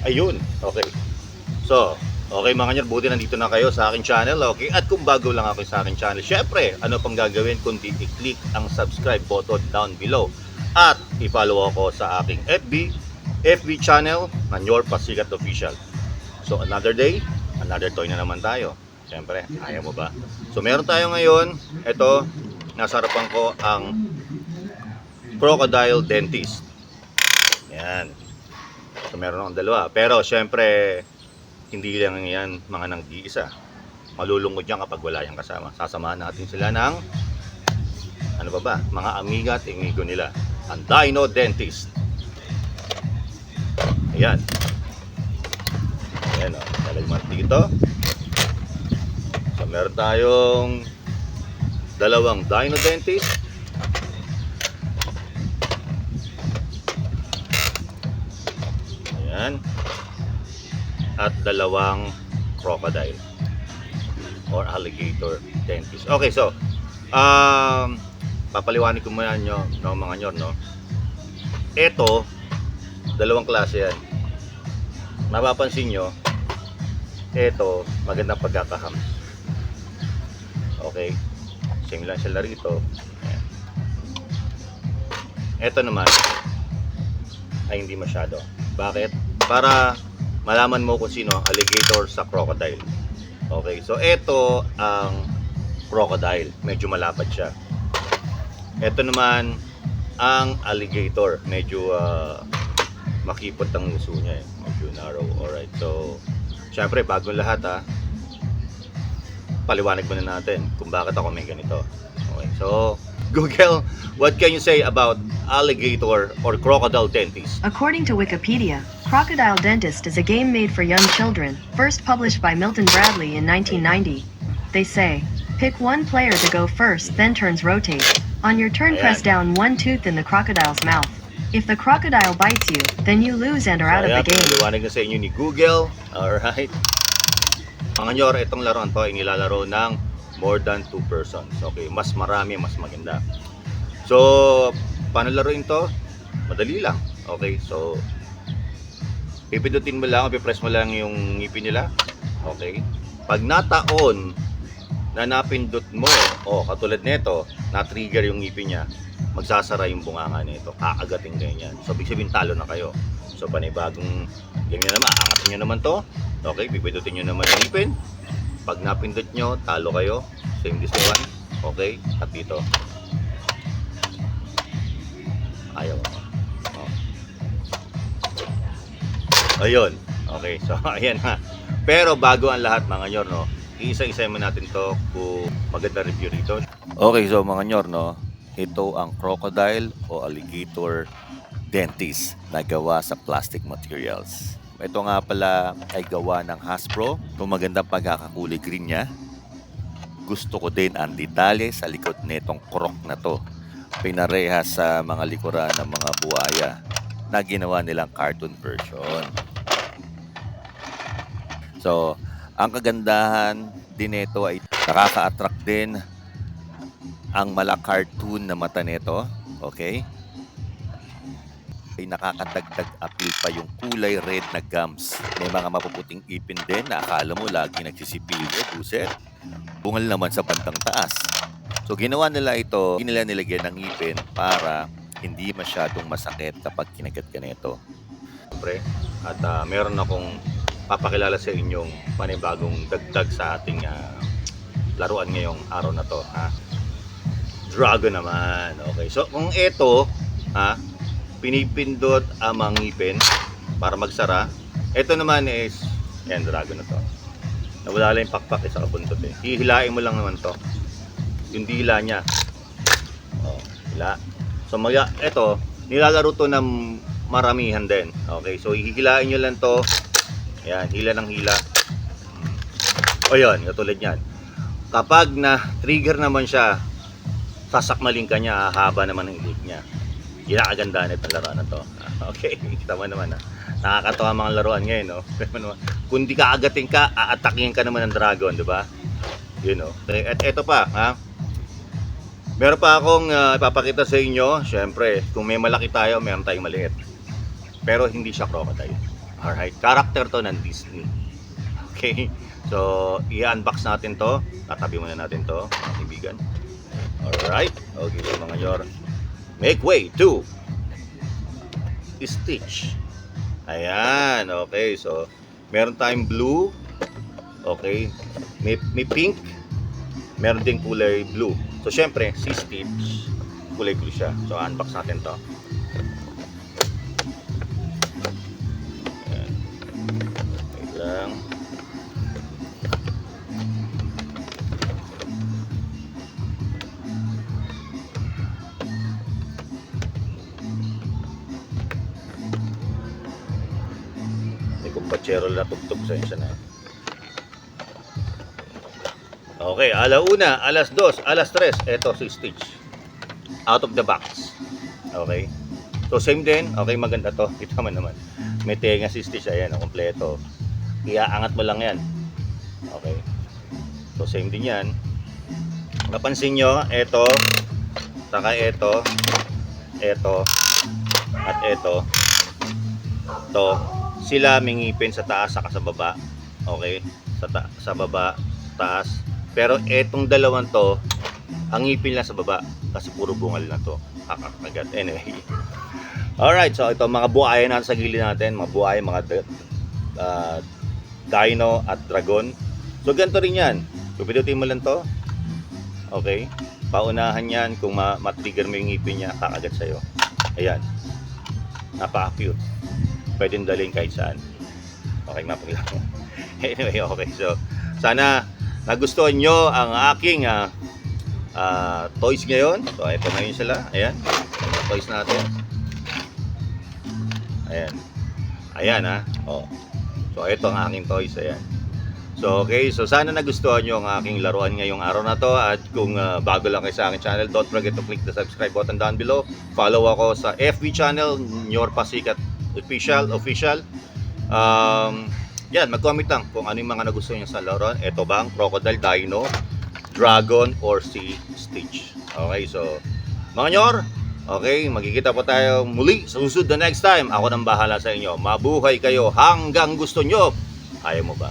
Ayun, okay. So, okay mga nyer, buti nandito na kayo sa aking channel, okay? At kung bago lang ako sa aking channel, syempre, ano pang gagawin kundi i-click ang subscribe button down below. At i-follow ako sa aking FB channel na Your Pasikat Official. So, another day, another toy na naman tayo. Syempre, ayaw mo ba? So, meron tayo ngayon, ito, nasa harapan ko ang Crocodile Dentist. Yan. So, meron akong dalawa. Pero, syempre, hindi lang yan mga nang-iisa. Malulungkot yan kapag wala yung kasama. Sasamahan natin sila ng ano ba, mga amiga at amigo nila. Ang Dino Dentist. Ayan. Ayan o. Talagman dito. So meron tayong dalawang Dino Dentist. Ayan. At dalawang crocodile or alligator dentist. Okay, so papaliwanag ko muna nyo, no, mga nyor, no? Ito, dalawang klase yan. Mapapansin nyo, ito, magandang pagkakaham. Okay, same lang sila rito. Ayan. Ito naman ay hindi masyado. Bakit? Para malaman mo kung sino ang alligator sa crocodile. Okay, so ito ang crocodile, medyo malapad siya. Ito naman ang alligator, medyo makipot ang uso niya, medyo narrow. Alright, so syempre bago lahat paliwanag muna natin kung bakit ako may ganito. Okay, so Google, what can you say about alligator or crocodile dentist? According to Wikipedia, Crocodile Dentist is a game made for young children, first published by Milton Bradley in 1990. They say, pick one player to go first, then turns rotate. On your turn, press down one tooth in the crocodile's mouth. If the crocodile bites you, then you lose and are out of the game. Paliwanag na sa inyo ni Google. Alright. Mga nyor, itong laruan to ay nilalaro ng more than 2 persons. Okay, mas marami, mas maganda. So, paano laruin to? Madali lang. Okay, so pipindutin mo lang, pipress mo lang yung ngipin nila. Okay. Pag nataon na napindot mo, katulad nito, na-trigger yung ngipin niya, magsasara yung bunganga nito. Kaagating ganyan. So, ibig sabihin talo na kayo. So, panibagong ganyan naman, aangatin nyo naman to. Okay, pipindutin nyo naman yung ngipin. Pag napindot nyo, talo kayo. Same this one. Okay, at dito. Ayaw ako. Ayun. Okay, so ayan ha. Pero bago ang lahat mga nyor, no, isa-isa mo natin to kung maganda review rito. Okay, so mga nyor, no, ito ang crocodile o alligator dentist na gawa sa plastic materials. Ito nga pala ay gawa ng Hasbro. Kung magandang pagkakakulay green niya. Gusto ko din ang detalye sa likod nitong croc na to. Pinarehas sa mga likuran ng mga buhaya na ginawa nilang cartoon version. So, ang kagandahan din nito ay nakaka-attract din ang mala-cartoon na mata nito. Okay? Ay nakakadagdag appeal pa yung kulay red na gums. May mga mapuputing ipin din na akala mo lagi nagsisipilyo, buset. Bungal naman sa bandang taas. So ginawa nila ito, hindi nila nilagyan ng ipin para hindi masyadong masakit kapag kinagat ka nito. Siyempre, at meron akong papakilala sa inyong panibagong dagdag sa ating laruan ngayong araw na to. Dragon naman. Okay, so kung ito, pinipindot ang mga ngipin para magsara. Ito naman is, yan, dragon na to. Nawala lang yung pakpak sa kabuntot eh. Hihilain mo lang naman to. Yung dila niya. Hila. So ito, nilalaro to ng maramihan din. Okay, so hihilain nyo lang to. Yan, hila ng hila. O yun, katulad yan. Kapag na-trigger naman siya, sasakmalin ka niya, haba naman ang ilig niya. Yan ang kagandahan itong laruan na to. Okay, kita mo naman nakakatawa mga laruan ngayon, no? Kung di ka agatin ka, aatakin ka naman ng dragon, di ba? Yun, no? At eto pa, meron pa akong ipapakita sa inyo. Syempre, kung may malaki tayo, meron tayong maliit. Pero hindi siya crocodile. Alright, character to ng Disney. Okay, so i-unbox natin to. Tatabi muna natin to, mga kaibigan. Alright, okay so mga yor. Make way to Stitch. Ayan, okay, so meron tayong blue. Okay, may pink. Meron ding kulay blue. So syempre, si Stitch, kulay blue siya. So unbox natin to. Ayan. Wait lang. May kumpatsero na tugtog sa inyo na. Okay, alauna, alas 2, alas 3, eto si Stitch. Out of the box. Okay. So same din, okay maganda to. Kita mo naman. May tenga si Stitch, ayan, kompleto. Iaangat mo lang yan. Okay. So same din yan. Napansin nyo, eto, saka eto, at eto. To, sila may ngipin sa taas saka sa baba. Okay? Sa baba, taas. Pero etong dalawang to, ang ngipin lang sa baba kasi puro bungal na to. Kakakagat. Anyway. Alright, so ito mga buhay natin sa gilid natin. Mga buhay, mga dino at dragon. So ganito rin yan. Pipidutin mo lang to. Okay. Paunahan yan. Kung matrigger mo yung ngipin niya, kakagat sa'yo. Ayan. Napaka-cute. Pwedeng dalhin kahit saan. Okay, mapaglang. Anyway, okay. So, sana nagustuhan nyo ang aking toys ngayon. So, ito na yun sila. Ayan. Mga toys natin. Ayan. Ayan ha. Oh. So, ito ang aking toys. Ayan. So, okay. So, sana nagustuhan nyo ang aking laruan ngayong araw na to. At kung bago lang kayo sa aking channel, don't forget to click the subscribe button down below. Follow ako sa FB channel, Nyor Pasikat Official. Yan, mag-comment lang kung ano yung mga nagustuhan nyo sa laruan. Ito bang crocodile, dino, dragon, or si Stitch. Okay, so mga Nyor, okay, magkikita po tayo muli sa susunod na next time. Ako nang bahala sa inyo. Mabuhay kayo hanggang gusto nyo. Ayaw mo ba?